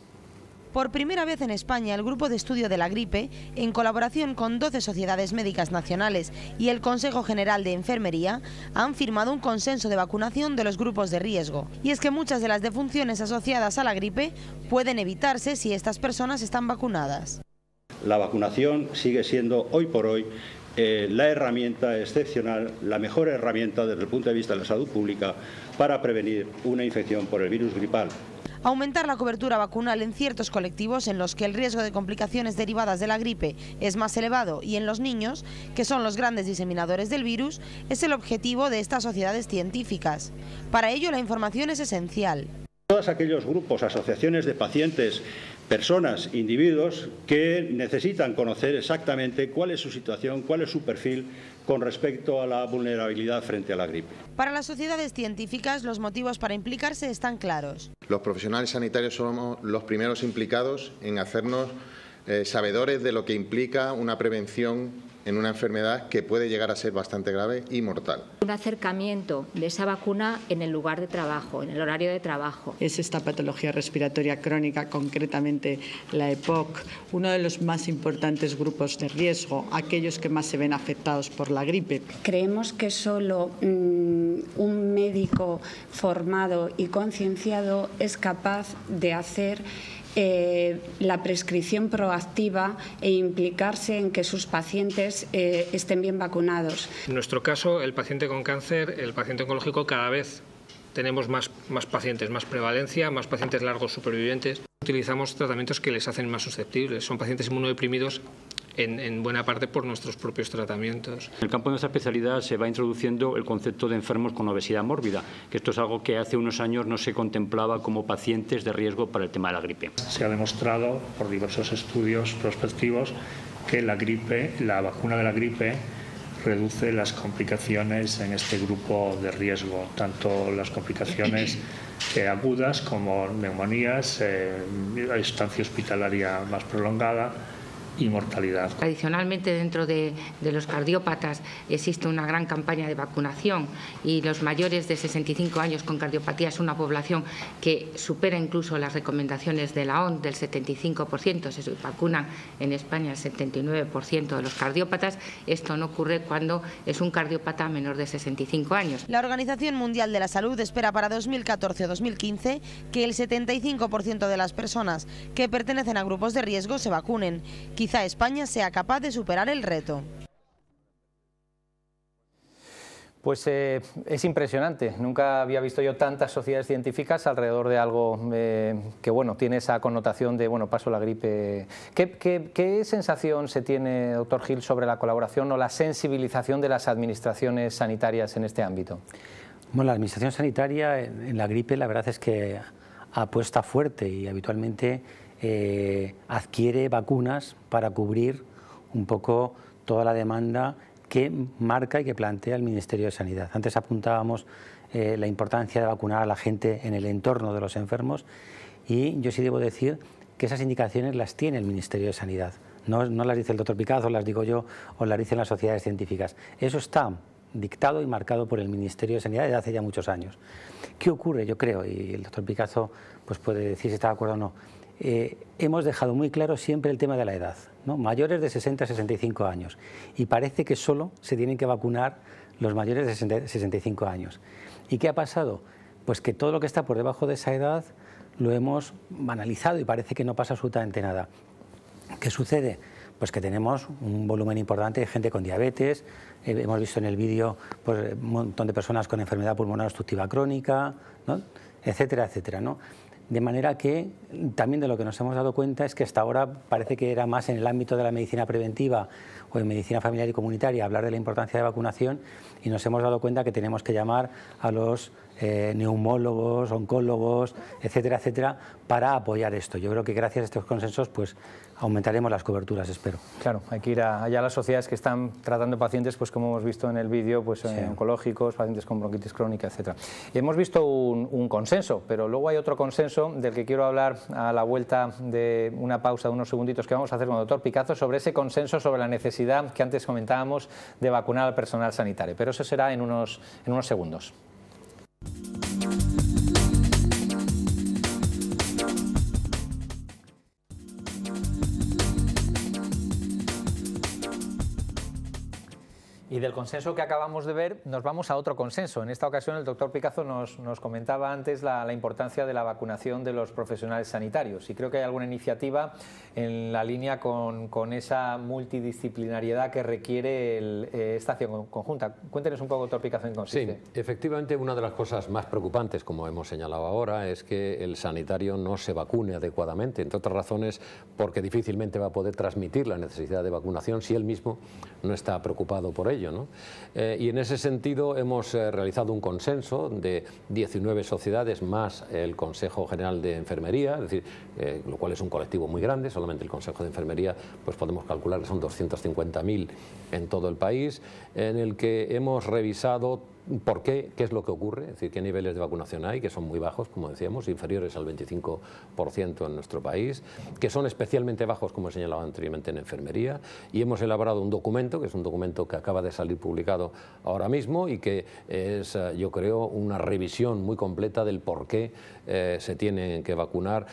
Por primera vez en España, el Grupo de Estudio de la Gripe, en colaboración con 12 sociedades médicas nacionales y el Consejo General de Enfermería, han firmado un consenso de vacunación de los grupos de riesgo. Y es que muchas de las defunciones asociadas a la gripe pueden evitarse si estas personas están vacunadas. La vacunación sigue siendo hoy por hoy la herramienta excepcional, la mejor herramienta desde el punto de vista de la salud pública para prevenir una infección por el virus gripal. Aumentar la cobertura vacunal en ciertos colectivos en los que el riesgo de complicaciones derivadas de la gripe es más elevado y en los niños, que son los grandes diseminadores del virus, es el objetivo de estas sociedades científicas. Para ello la información es esencial. Todos aquellos grupos, asociaciones de pacientes, personas, individuos que necesitan conocer exactamente cuál es su situación, cuál es su perfil con respecto a la vulnerabilidad frente a la gripe. Para las sociedades científicas, los motivos para implicarse están claros. Los profesionales sanitarios somos los primeros implicados en hacernos sabedores de lo que implica una prevención en una enfermedad que puede llegar a ser bastante grave y mortal. Un acercamiento de esa vacuna en el lugar de trabajo, en el horario de trabajo. Es esta patología respiratoria crónica, concretamente la EPOC, uno de los más importantes grupos de riesgo, aquellos que más se ven afectados por la gripe. Creemos que solo un médico formado y concienciado es capaz de hacer la prescripción proactiva e implicarse en que sus pacientes estén bien vacunados. En nuestro caso, el paciente con cáncer, el paciente oncológico, cada vez tenemos más pacientes, más prevalencia, más pacientes largos supervivientes. Utilizamos tratamientos que les hacen más susceptibles. Son pacientes inmunodeprimidos en buena parte por nuestros propios tratamientos. En el campo de nuestra especialidad se va introduciendo el concepto de enfermos con obesidad mórbida, que esto es algo que hace unos años no se contemplaba como pacientes de riesgo para el tema de la gripe. Se ha demostrado por diversos estudios prospectivos que la vacuna de la gripe reduce las complicaciones en este grupo de riesgo, tanto las complicaciones agudas como neumonías, estancia hospitalaria más prolongada y mortalidad. Tradicionalmente dentro de los cardiópatas existe una gran campaña de vacunación y los mayores de 65 años con cardiopatía es una población que supera incluso las recomendaciones de la OMS del 75%, se vacunan en España el 79% de los cardiópatas. Esto no ocurre cuando es un cardiópata menor de 65 años. La Organización Mundial de la Salud espera para 2014 o 2015 que el 75% de las personas que pertenecen a grupos de riesgo se vacunen. Quizá España sea capaz de superar el reto. Pues es impresionante, nunca había visto yo tantas sociedades científicas alrededor de algo que bueno, tiene esa connotación de bueno, paso la gripe. ¿Qué sensación se tiene, doctor Gil, sobre la colaboración o la sensibilización de las administraciones sanitarias en este ámbito? Bueno, la administración sanitaria en la gripe la verdad es que apuesta fuerte y habitualmente adquiere vacunas para cubrir un poco toda la demanda que marca y que plantea el Ministerio de Sanidad. Antes apuntábamos la importancia de vacunar a la gente en el entorno de los enfermos y yo sí debo decir que esas indicaciones las tiene el Ministerio de Sanidad. No las dice el doctor Picazo, las digo yo o las dicen las sociedades científicas. Eso está dictado y marcado por el Ministerio de Sanidad desde hace ya muchos años. ¿Qué ocurre? Yo creo, y el doctor Picazo pues puede decir si está de acuerdo o no, hemos dejado muy claro siempre el tema de la edad, ¿no? Mayores de 60 a 65 años y parece que solo se tienen que vacunar los mayores de 65 años. ¿Y qué ha pasado? Pues que todo lo que está por debajo de esa edad lo hemos banalizado y parece que no pasa absolutamente nada. ¿Qué sucede? pues que tenemos un volumen importante de gente con diabetes, hemos visto en el vídeo pues, un montón de personas con enfermedad pulmonar obstructiva crónica, ¿no? Etcétera, etcétera, ¿no? De manera que también de lo que nos hemos dado cuenta es que hasta ahora parece que era más en el ámbito de la medicina preventiva o en medicina familiar y comunitaria hablar de la importancia de vacunación, y nos hemos dado cuenta que tenemos que llamar a los neumólogos, oncólogos, etcétera, etcétera, para apoyar esto. Yo creo que gracias a estos consensos pues aumentaremos las coberturas, espero. Claro, hay que ir allá a las sociedades que están tratando pacientes, pues como hemos visto en el vídeo, pues oncológicos, pacientes con bronquitis crónica, etcétera. Hemos visto un consenso, pero luego hay otro consenso del que quiero hablar a la vuelta de una pausa de unos segunditos que vamos a hacer con el doctor Picazo sobre ese consenso sobre la necesidad que antes comentábamos de vacunar al personal sanitario. Pero eso será en unos segundos. Y del consenso que acabamos de ver nos vamos a otro consenso. En esta ocasión el doctor Picazo nos comentaba antes la importancia de la vacunación de los profesionales sanitarios, y creo que hay alguna iniciativa en la línea con esa multidisciplinariedad que requiere esta acción conjunta. Cuéntenos un poco, doctor Picazo, en qué consiste. Sí, efectivamente una de las cosas más preocupantes, como hemos señalado ahora, es que el sanitario no se vacune adecuadamente, entre otras razones porque difícilmente va a poder transmitir la necesidad de vacunación si él mismo no está preocupado por ello, ¿no? Y en ese sentido hemos realizado un consenso de 19 sociedades más el Consejo General de Enfermería, es decir, lo cual es un colectivo muy grande. Solamente el Consejo de Enfermería pues podemos calcular que son 250.000 en todo el país, en el que hemos revisado por qué es lo que ocurre, es decir, qué niveles de vacunación hay, que son muy bajos, como decíamos, inferiores al 25% en nuestro país, que son especialmente bajos, como he señalado anteriormente, en enfermería, y hemos elaborado un documento, que es un documento que acaba de salir publicado ahora mismo y que es, yo creo, una revisión muy completa del por qué se tienen que vacunar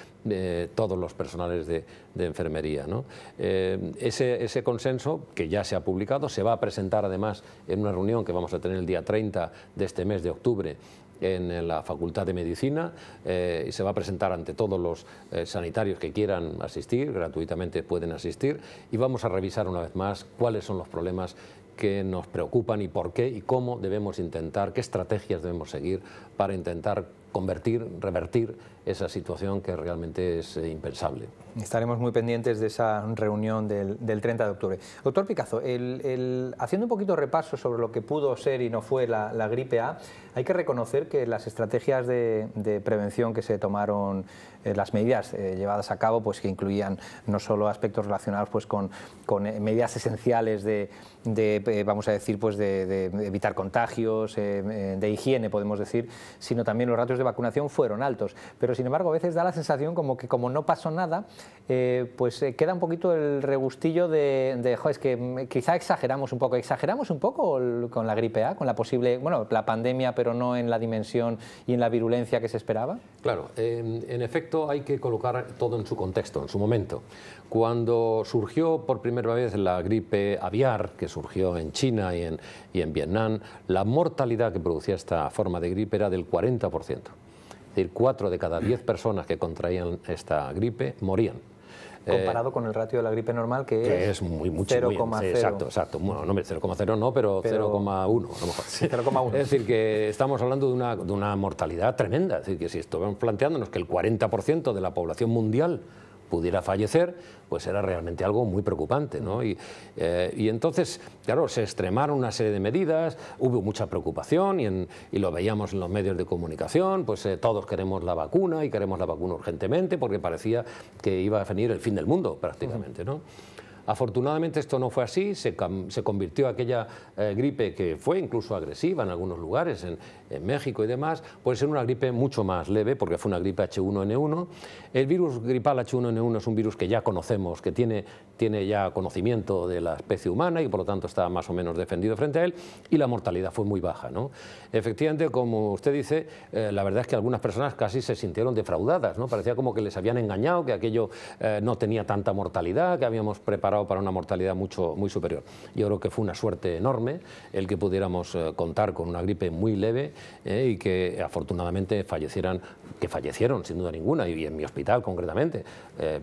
todos los personales de enfermería, ¿no? Ese consenso, que ya se ha publicado, se va a presentar además en una reunión que vamos a tener el día 30 de este mes de octubre en la Facultad de Medicina, y se va a presentar ante todos los sanitarios que quieran asistir, gratuitamente pueden asistir, y vamos a revisar una vez más cuáles son los problemas que nos preocupan y por qué y cómo debemos intentar, qué estrategias debemos seguir para intentar revertir esa situación que realmente es impensable. Estaremos muy pendientes de esa reunión del 30 de octubre. Doctor Picazo, haciendo un poquito de repaso sobre lo que pudo ser y no fue la gripe A, hay que reconocer que las estrategias de prevención que se tomaron, las medidas llevadas a cabo, pues que incluían no solo aspectos relacionados pues con medidas esenciales vamos a decir, pues de evitar contagios, de higiene, podemos decir, sino también los ratios de vacunación fueron altos. Pero sin embargo a veces da la sensación como que como no pasó nada, pues queda un poquito el regustillo es que quizá exageramos un poco con la gripe A, con la posible, bueno, la pandemia, pero no en la dimensión y en la virulencia que se esperaba. Claro, en efecto hay que colocar todo en su contexto, en su momento. Cuando surgió por primera vez la gripe aviar, que surgió en China y en Vietnam, la mortalidad que producía esta forma de gripe era del 40%. Es decir, 4 de cada 10 personas que contraían esta gripe morían. Comparado con el ratio de la gripe normal, que es mucho, 0,0. Exacto. Bueno, no, 0,0 no, pero 0,1 a lo mejor. Sí, 0,1. Es decir, que estamos hablando de una mortalidad tremenda. Es decir, que si estuviéramos planteándonos que el 40% de la población mundial pudiera fallecer, pues era realmente algo muy preocupante, ¿no? Y entonces, claro, se extremaron una serie de medidas, hubo mucha preocupación y lo veíamos en los medios de comunicación, pues todos queremos la vacuna y queremos la vacuna urgentemente porque parecía que iba a venir el fin del mundo prácticamente, ¿no? Afortunadamente esto no fue así, se convirtió aquella gripe que fue incluso agresiva en algunos lugares, en México y demás, pues en una gripe mucho más leve, porque fue una gripe H1N1. El virus gripal H1N1 es un virus que ya conocemos, que tiene ya conocimiento de la especie humana y por lo tanto está más o menos defendido frente a él, y la mortalidad fue muy baja, ¿no? Efectivamente, como usted dice, la verdad es que algunas personas casi se sintieron defraudadas, ¿no? Parecía como que les habían engañado, que aquello no tenía tanta mortalidad, que habíamos preparado preparado para una mortalidad muy superior. Yo creo que fue una suerte enorme el que pudiéramos contar con una gripe muy leve y que afortunadamente fallecieron sin duda ninguna, y en mi hospital concretamente,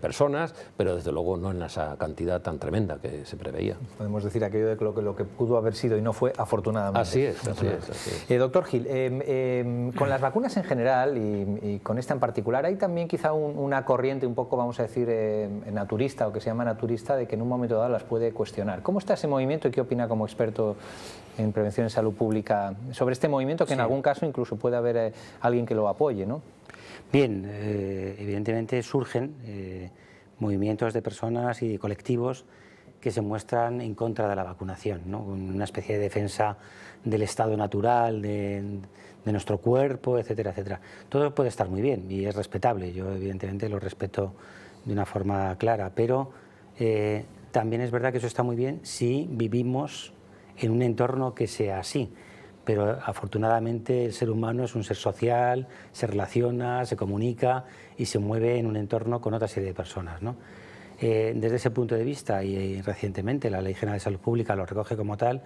personas, pero desde luego no en esa cantidad tan tremenda que se preveía. Podemos decir aquello de lo que pudo haber sido y no fue, afortunadamente. Así es. Doctor Gil, con las vacunas en general y con esta en particular, hay también quizá una corriente un poco, vamos a decir, naturista, o que se llama naturista, de que en un momento dado las puede cuestionar. ¿Cómo está ese movimiento y qué opina como experto en prevención en salud pública sobre este movimiento, que en algún caso incluso puede haber alguien que lo apoye, ¿no? Bien, evidentemente surgen movimientos de personas y colectivos que se muestran en contra de la vacunación, ¿no? Una especie de defensa del estado natural, de nuestro cuerpo, etcétera, etcétera. Todo puede estar muy bien y es respetable, yo evidentemente lo respeto de una forma clara, pero también es verdad que eso está muy bien si vivimos en un entorno que sea así. Pero afortunadamente el ser humano es un ser social, se relaciona, se comunica y se mueve en un entorno con otra serie de personas, ¿no? Desde ese punto de vista, y recientemente la Ley General de Salud Pública lo recoge como tal,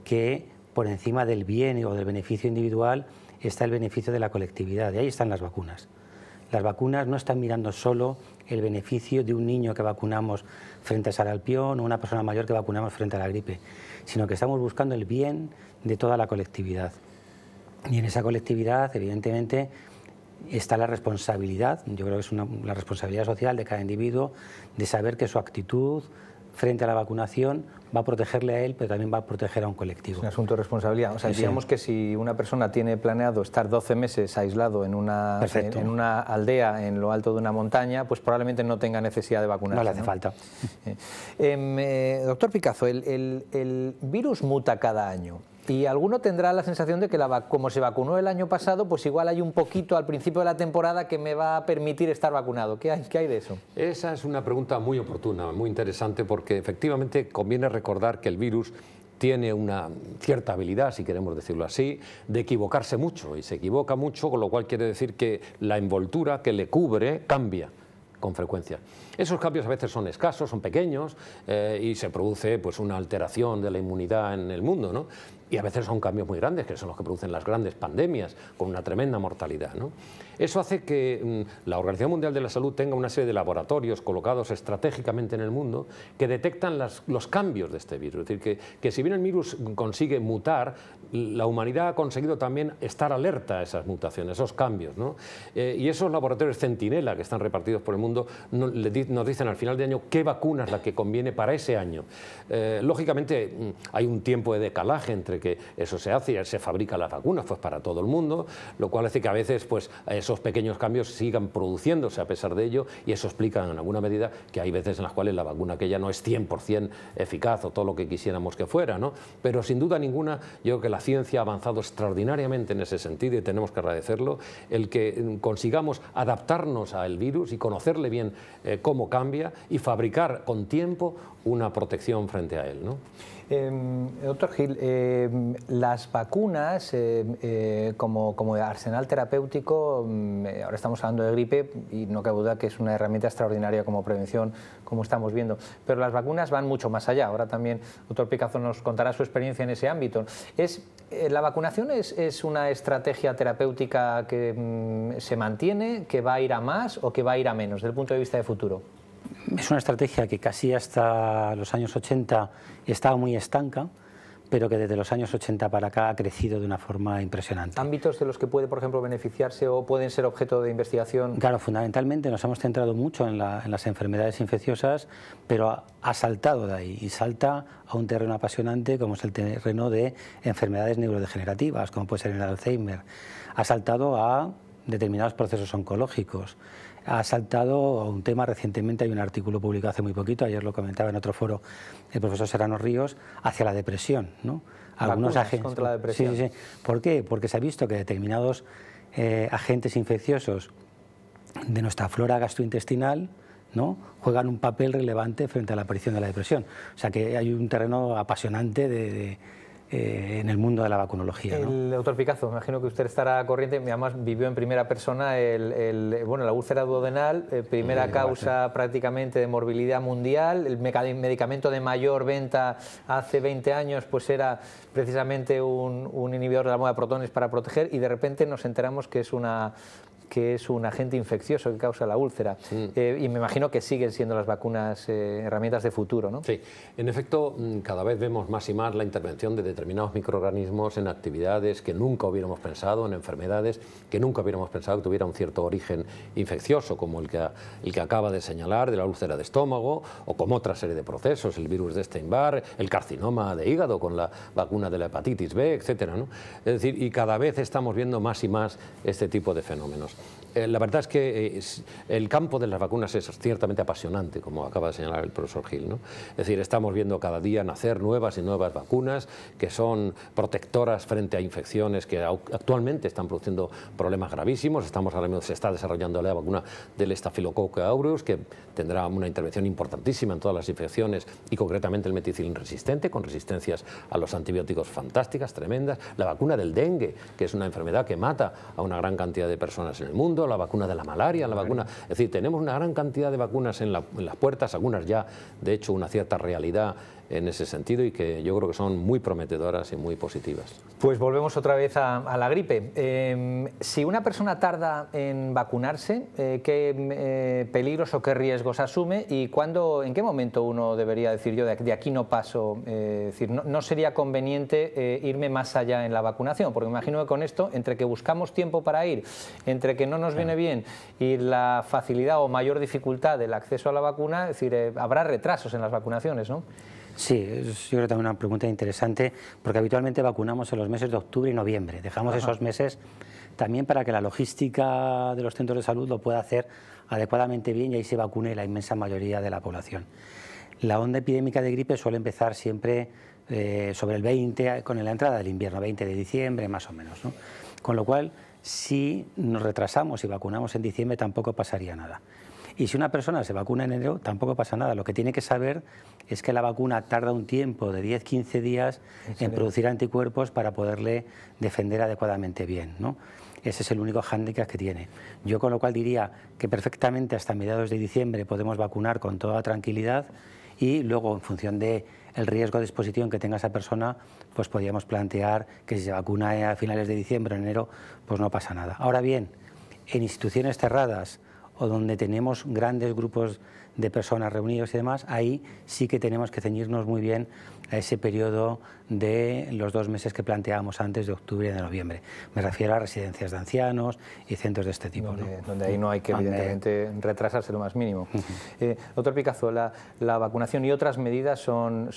que por encima del bien o del beneficio individual está el beneficio de la colectividad, y ahí están las vacunas. Las vacunas no están mirando solo el beneficio de un niño que vacunamos frente a sarampión o una persona mayor que vacunamos frente a la gripe, sino que estamos buscando el bien de toda la colectividad. Y en esa colectividad, evidentemente, está la responsabilidad, yo creo que es la responsabilidad social de cada individuo, de saber que su actitud frente a la vacunación va a protegerle a él, pero también va a proteger a un colectivo. Es un asunto de responsabilidad. O sea, digamos que si una persona tiene planeado estar 12 meses aislado en una aldea en lo alto de una montaña, pues probablemente no tenga necesidad de vacunarse. No le hace falta. Doctor Picazo, el virus muta cada año. Y alguno tendrá la sensación de que como se vacunó el año pasado, pues igual hay un poquito al principio de la temporada que me va a permitir estar vacunado. ¿Qué hay de eso? Esa es una pregunta muy oportuna, muy interesante, porque efectivamente conviene recordar que el virus tiene una cierta habilidad, si queremos decirlo así, de equivocarse mucho, y se equivoca mucho, con lo cual quiere decir que la envoltura que le cubre cambia con frecuencia. Esos cambios a veces son escasos, son pequeños, y se produce pues una alteración de la inmunidad en el mundo, ¿no? Y a veces son cambios muy grandes, que son los que producen las grandes pandemias, con una tremenda mortalidad, ¿no? Eso hace que la Organización Mundial de la Salud tenga una serie de laboratorios colocados estratégicamente en el mundo que detectan los cambios de este virus. Es decir, que si bien el virus consigue mutar, la humanidad ha conseguido también estar alerta a esas mutaciones, esos cambios, ¿no? Y esos laboratorios centinela que están repartidos por el mundo nos dicen al final de año qué vacuna es la que conviene para ese año. Lógicamente hay un tiempo de decalaje entre que eso se hace y se fabrica las vacunas pues para todo el mundo, lo cual hace que a veces pues esos pequeños cambios sigan produciéndose a pesar de ello, y eso explica en alguna medida que hay veces en las cuales la vacuna aquella no es 100% eficaz o todo lo que quisiéramos que fuera, ¿no? Pero sin duda ninguna yo creo que la ciencia ha avanzado extraordinariamente en ese sentido y tenemos que agradecerlo, el que consigamos adaptarnos al virus y conocerle bien cómo cambia y fabricar con tiempo una protección frente a él, ¿no? Doctor Gil, las vacunas como arsenal terapéutico, ahora estamos hablando de gripe y no cabe duda que es una herramienta extraordinaria como prevención, como estamos viendo, pero las vacunas van mucho más allá. Ahora también doctor Picazo nos contará su experiencia en ese ámbito. ¿La vacunación es una estrategia terapéutica que se mantiene, que va a ir a más o que va a ir a menos desde el punto de vista de futuro? Es una estrategia que casi hasta los años 80 estaba muy estanca, pero que desde los años 80 para acá ha crecido de una forma impresionante. ¿Ámbitos de los que puede, por ejemplo, beneficiarse o pueden ser objeto de investigación? Claro, fundamentalmente nos hemos centrado mucho en las enfermedades infecciosas, pero ha saltado de ahí y salta a un terreno apasionante como es el terreno de enfermedades neurodegenerativas, como puede ser el Alzheimer. Ha saltado a determinados procesos oncológicos. Ha saltado a un tema, recientemente hay un artículo publicado hace muy poquito, ayer lo comentaba en otro foro el profesor Serrano Ríos, hacia la depresión, ¿no? Algunos agentes contra la depresión. Sí. ¿Por qué? Porque se ha visto que determinados agentes infecciosos de nuestra flora gastrointestinal, ¿no?, juegan un papel relevante frente a la aparición de la depresión. O sea que hay un terreno apasionante en el mundo de la vacunología, ¿no? El doctor Picazo, me imagino que usted estará corriente, además vivió en primera persona bueno, la úlcera duodenal, primera causa prácticamente de morbilidad mundial, el medicamento de mayor venta hace 20 años pues era precisamente un inhibidor de la bomba de protones para proteger, y de repente nos enteramos que es un agente infeccioso que causa la úlcera. Y me imagino que siguen siendo las vacunas herramientas de futuro, ¿no? Sí, en efecto, cada vez vemos más y más la intervención de determinados microorganismos en actividades que nunca hubiéramos pensado, en enfermedades que nunca hubiéramos pensado que tuviera un cierto origen infeccioso, como el que acaba de señalar, de la úlcera de estómago, o como otra serie de procesos, el virus de Epstein-Barr, el carcinoma de hígado con la vacuna de la hepatitis B, etcétera, ¿no? Es decir, y cada vez estamos viendo más y más este tipo de fenómenos. La verdad es que el campo de las vacunas es ciertamente apasionante, como acaba de señalar el profesor Gil, ¿no? Es decir, estamos viendo cada día nacer nuevas y nuevas vacunas que son protectoras frente a infecciones que actualmente están produciendo problemas gravísimos. Ahora mismo se está desarrollando la vacuna del Staphylococcus aureus, que tendrá una intervención importantísima en todas las infecciones, y concretamente el meticilin resistente, con resistencias a los antibióticos fantásticas, tremendas. La vacuna del dengue, que es una enfermedad que mata a una gran cantidad de personas en el mundo, la vacuna de la malaria, la vacuna... Es decir, tenemos una gran cantidad de vacunas en las puertas, algunas ya, de hecho, una cierta realidad en ese sentido, y que yo creo que son muy prometedoras y muy positivas. Pues volvemos otra vez a la gripe. Si una persona tarda en vacunarse, ¿qué peligros o qué riesgos asume, y en qué momento uno debería decir yo de aquí no paso? Es decir, no sería conveniente irme más allá en la vacunación, porque me imagino que con esto, entre que buscamos tiempo para ir, entre que no nos viene bien y la facilidad o mayor dificultad del acceso a la vacuna, es decir, habrá retrasos en las vacunaciones, ¿no? Sí, yo creo que también una pregunta interesante, porque habitualmente vacunamos en los meses de octubre y noviembre. Dejamos esos meses también para que la logística de los centros de salud lo pueda hacer adecuadamente bien y ahí se vacune la inmensa mayoría de la población. La onda epidémica de gripe suele empezar siempre sobre el 20, con la entrada del invierno, 20 de diciembre más o menos, ¿no? Con lo cual, si nos retrasamos y vacunamos en diciembre, tampoco pasaría nada. Y si una persona se vacuna en enero, tampoco pasa nada. Lo que tiene que saber es que la vacuna tarda un tiempo de 10-15 días en producir anticuerpos para poderle defender adecuadamente bien, ¿no? Ese es el único hándicap que tiene. Yo con lo cual diría que perfectamente hasta mediados de diciembre podemos vacunar con toda tranquilidad, y luego, en función del riesgo de exposición que tenga esa persona, pues podríamos plantear que si se vacuna a finales de diciembre o enero, pues no pasa nada. Ahora bien, en instituciones cerradas o donde tenemos grandes grupos de personas reunidos y demás, ahí sí que tenemos que ceñirnos muy bien a ese periodo de los 2 meses que planteábamos antes, de octubre y de noviembre. Me refiero a residencias de ancianos y centros de este tipo, donde ahí no hay que, evidentemente, retrasarse lo más mínimo. Doctor Picazo, la vacunación y otras medidas son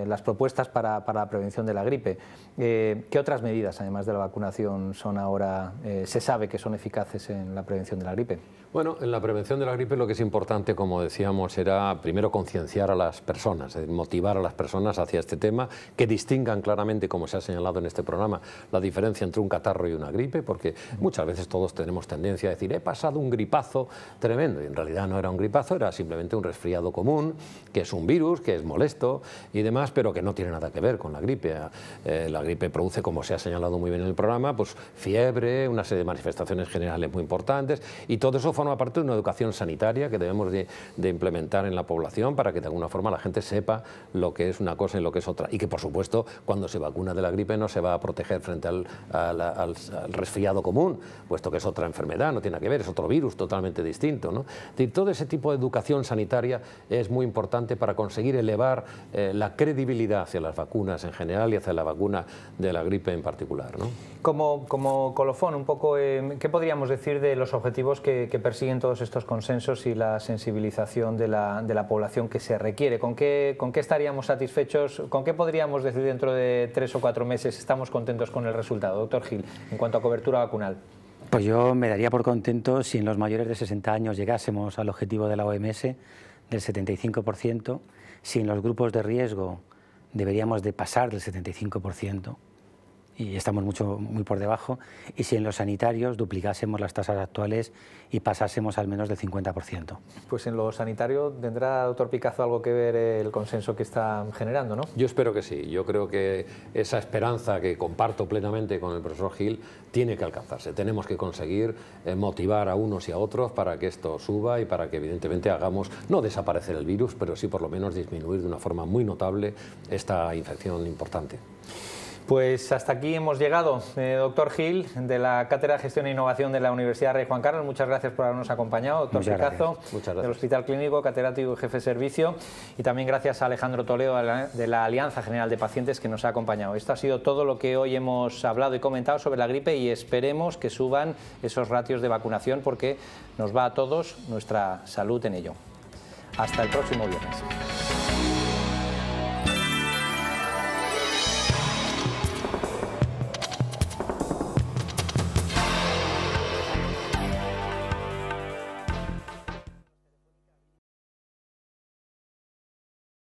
las propuestas para la prevención de la gripe. ¿Qué otras medidas, además de la vacunación, son ahora, se sabe que son eficaces en la prevención de la gripe? Bueno, en la prevención de la gripe lo que es importante, como decíamos, era primero concienciar a las personas, motivar a las personas hacia este tema, que distingan claramente, como se ha señalado en este programa, la diferencia entre un catarro y una gripe, porque muchas veces todos tenemos tendencia a decir he pasado un gripazo tremendo, y en realidad no era un gripazo, era simplemente un resfriado común, que es un virus, que es molesto y demás, pero que no tiene nada que ver con la gripe. La gripe produce, como se ha señalado muy bien en el programa, pues fiebre, una serie de manifestaciones generales muy importantes, y todo eso forma parte de una educación sanitaria que debemos de implementar en la población para que de alguna forma la gente sepa lo que es una cosa y lo que es otra, y que por supuesto cuando se vacuna de la gripe no se va a proteger frente al resfriado común, puesto que es otra enfermedad, no tiene nada que ver, es otro virus totalmente distinto, ¿no? Es decir, todo ese tipo de educación sanitaria es muy importante para conseguir elevar la credibilidad hacia las vacunas en general y hacia la vacuna de la gripe en particular, ¿no? Como colofón, un poco, ¿qué podríamos decir de los objetivos que persiguen todos estos consensos y la sensibilización de la población que se requiere? ¿Con qué estaríamos satisfechos? ¿Con qué podríamos decir dentro de 3 o 4 meses estamos contentos con el resultado? Doctor Gil, en cuanto a cobertura vacunal. Pues yo me daría por contento si en los mayores de 60 años llegásemos al objetivo de la OMS del 75%, si en los grupos de riesgo deberíamos de pasar del 75%, y estamos muy por debajo, y si en los sanitarios duplicásemos las tasas actuales y pasásemos al menos del 50%. Pues en lo sanitario tendrá, doctor Picazo, algo que ver el consenso que está generando, ¿no? Yo espero que sí. Yo creo que esa esperanza que comparto plenamente con el profesor Gil tiene que alcanzarse. Tenemos que conseguir motivar a unos y a otros para que esto suba y para que evidentemente hagamos, no desaparecer el virus, pero sí por lo menos disminuir de una forma muy notable esta infección importante. Pues hasta aquí hemos llegado. Doctor Gil, de la Cátedra de Gestión e Innovación de la Universidad Rey Juan Carlos, muchas gracias por habernos acompañado. Doctor Picazo, del Hospital Clínico, catedrático y jefe de servicio. Y también gracias a Alejandro Toledo, de la Alianza General de Pacientes, que nos ha acompañado. Esto ha sido todo lo que hoy hemos hablado y comentado sobre la gripe, y esperemos que suban esos ratios de vacunación, porque nos va a todos nuestra salud en ello. Hasta el próximo viernes.